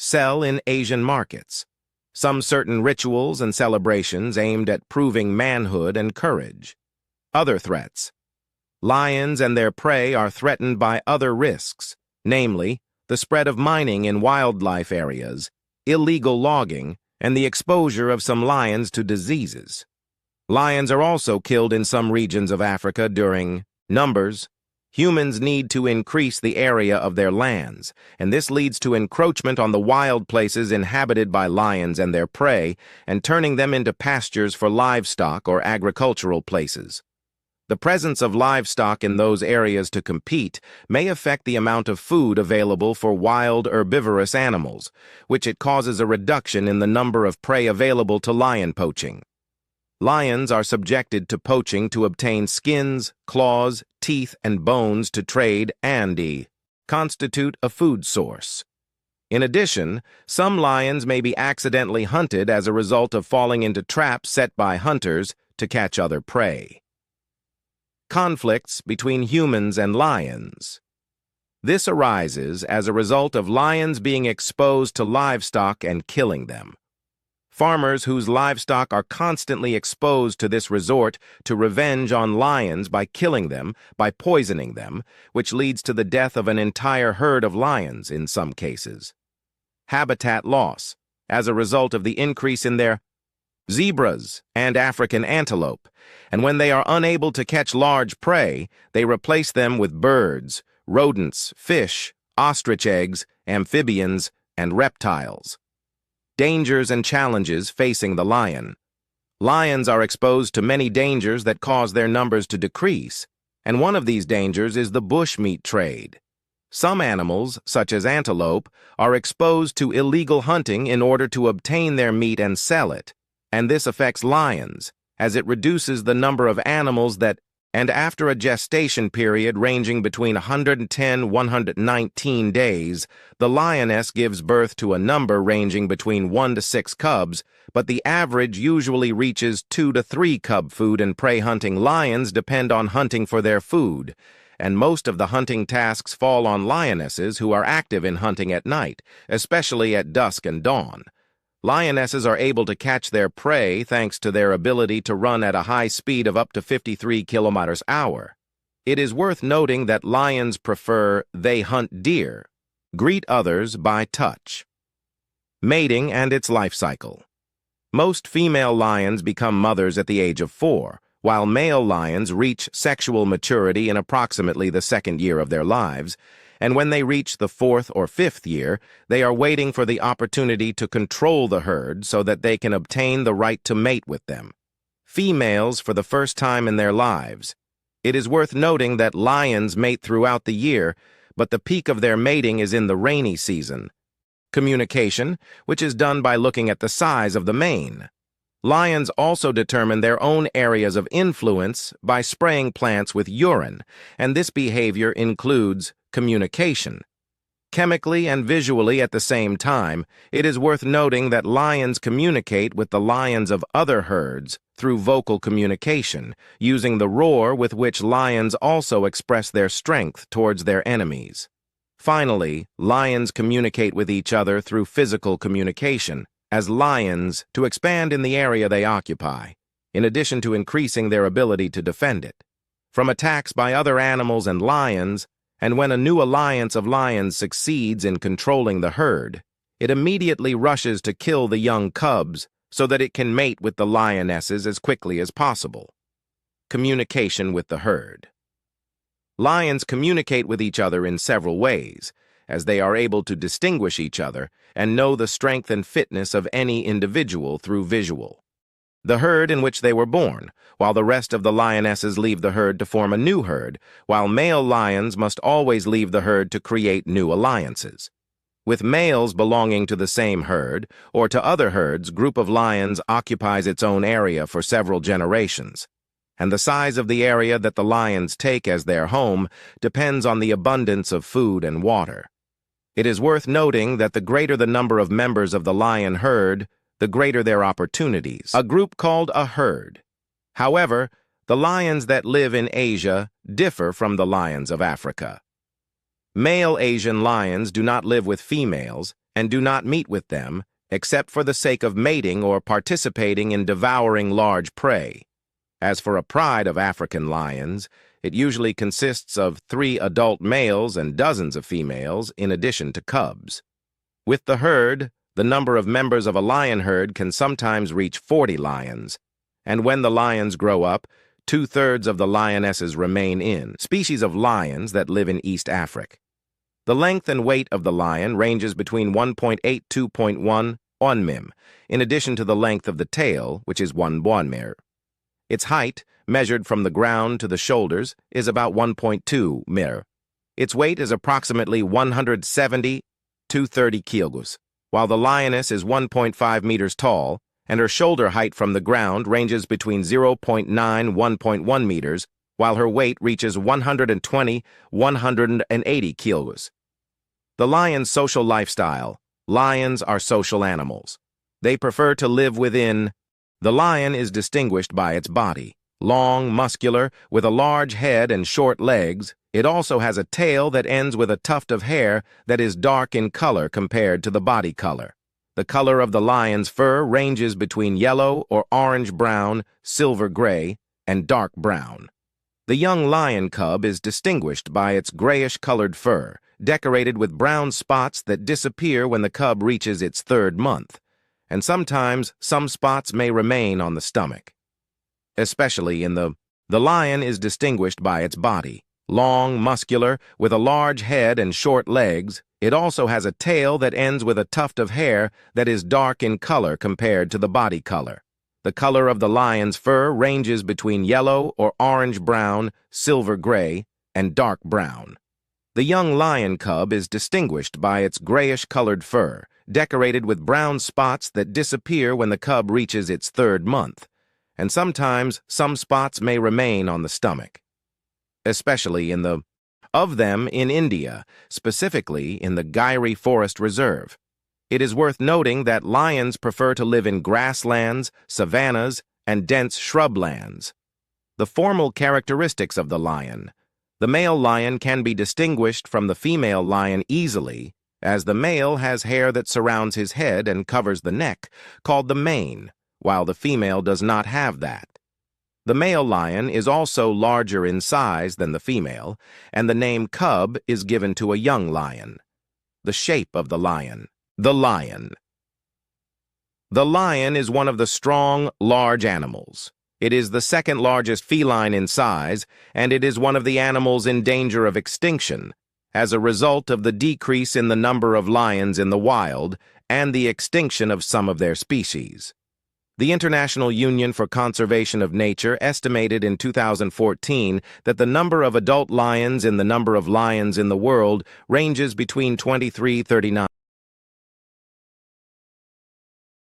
sell in Asian markets. Some certain rituals and celebrations aimed at proving manhood and courage. Other threats. Lions and their prey are threatened by other risks, namely, the spread of mining in wildlife areas, illegal logging, and the exposure of some lions to diseases. Lions are also killed in some regions of Africa during numbers. Humans need to increase the area of their lands, and this leads to encroachment on the wild places inhabited by lions and their prey, and turning them into pastures for livestock or agricultural places. The presence of livestock in those areas to compete may affect the amount of food available for wild herbivorous animals, which it causes a reduction in the number of prey available to lion poaching. Lions are subjected to poaching to obtain skins, claws, teeth, and bones to trade and constitute a food source. In addition, some lions may be accidentally hunted as a result of falling into traps set by hunters to catch other prey. Conflicts between humans and lions. This arises as a result of lions being exposed to livestock and killing them. Farmers whose livestock are constantly exposed to this resort to revenge on lions by killing them, by poisoning them, which leads to the death of an entire herd of lions in some cases. Habitat loss, as a result of the increase in their zebras and African antelope, and when they are unable to catch large prey, they replace them with birds, rodents, fish, ostrich eggs, amphibians, and reptiles. Dangers and challenges facing the lion. Lions are exposed to many dangers that cause their numbers to decrease, and one of these dangers is the bushmeat trade. Some animals, such as antelope, are exposed to illegal hunting in order to obtain their meat and sell it, and this affects lions, as it reduces the number of animals that, and after a gestation period ranging between 110 and 119 days, the lioness gives birth to a number ranging between 1 to 6 cubs, but the average usually reaches 2 to 3 cub. Food and prey hunting lions depend on hunting for their food, and most of the hunting tasks fall on lionesses who are active in hunting at night, especially at dusk and dawn. Lionesses are able to catch their prey thanks to their ability to run at a high speed of up to 53 kilometers per hour. It is worth noting that lions prefer they hunt deer, greet others by touch. Mating and its life cycle. Most female lions become mothers at the age of 4, while male lions reach sexual maturity in approximately the 2nd year of their lives, and when they reach the 4th or 5th year, they are waiting for the opportunity to control the herd so that they can obtain the right to mate with them. Females for the first time in their lives. It is worth noting that lions mate throughout the year, but the peak of their mating is in the rainy season. Communication, which is done by looking at the size of the mane. Lions also determine their own areas of influence by spraying plants with urine, and this behavior includes communication. Chemically and visually at the same time, it is worth noting that lions communicate with the lions of other herds through vocal communication, using the roar with which lions also express their strength towards their enemies. Finally, lions communicate with each other through physical communication, as lions to expand in the area they occupy, in addition to increasing their ability to defend it from attacks by other animals and lions. And when a new alliance of lions succeeds in controlling the herd, it immediately rushes to kill the young cubs so that it can mate with the lionesses as quickly as possible. Communication with the herd. Lions communicate with each other in several ways, as they are able to distinguish each other and know the strength and fitness of any individual through visual. The herd in which they were born, while the rest of the lionesses leave the herd to form a new herd, while male lions must always leave the herd to create new alliances. With males belonging to the same herd, or to other herds, group of lions occupies its own area for several generations, and the size of the area that the lions take as their home depends on the abundance of food and water. It is worth noting that the greater the number of members of the lion herd, the greater their opportunities. A group called a herd. However, the lions that live in Asia differ from the lions of Africa. Male Asian lions do not live with females, and do not meet with them, except for the sake of mating or participating in devouring large prey. As for a pride of African lions, it usually consists of 3 adult males and dozens of females, in addition to cubs. With the herd, the number of members of a lion herd can sometimes reach 40 lions, and when the lions grow up, 2/3 of the lionesses remain in species of lions that live in East Africa. The length and weight of the lion ranges between 1.8 to 2.1 mim, in addition to the length of the tail, which is 1 mir. Its height, measured from the ground to the shoulders, is about 1.2 mir. Its weight is approximately 170 to 30 kilograms, while the lioness is 1.5 meters tall, and her shoulder height from the ground ranges between 0.9 1.1 meters, while her weight reaches 120 180 kilograms. The lion's social lifestyle. Lions are social animals. They prefer to live within. The lion is distinguished by its body. Long, muscular, with a large head and short legs, it also has a tail that ends with a tuft of hair that is dark in color compared to the body color. The color of the lion's fur ranges between yellow or orange-brown, silver-gray, and dark brown. The young lion cub is distinguished by its grayish-colored fur, decorated with brown spots that disappear when the cub reaches its 3rd month, and sometimes some spots may remain on the stomach. Especially in the lion is distinguished by its body. Long, muscular, with a large head and short legs, it also has a tail that ends with a tuft of hair that is dark in color compared to the body color. The color of the lion's fur ranges between yellow or orange-brown, silver-gray, and dark brown. The young lion cub is distinguished by its grayish-colored fur, decorated with brown spots that disappear when the cub reaches its 3rd month, and sometimes some spots may remain on the stomach. Especially in in India, specifically in the Giri Forest Reserve. It is worth noting that lions prefer to live in grasslands, savannas, and dense shrublands. The formal characteristics of the lion. The male lion can be distinguished from the female lion easily, as the male has hair that surrounds his head and covers the neck, called the mane, while the female does not have that. The male lion is also larger in size than the female, and the name cub is given to a young lion. The shape of the lion. The lion. The lion is one of the strong, large animals. It is the 2nd largest feline in size, and it is one of the animals in danger of extinction, as a result of the decrease in the number of lions in the wild and the extinction of some of their species. The International Union for Conservation of Nature estimated in 2014 that the number of adult lions in the number of lions in the world ranges between 2339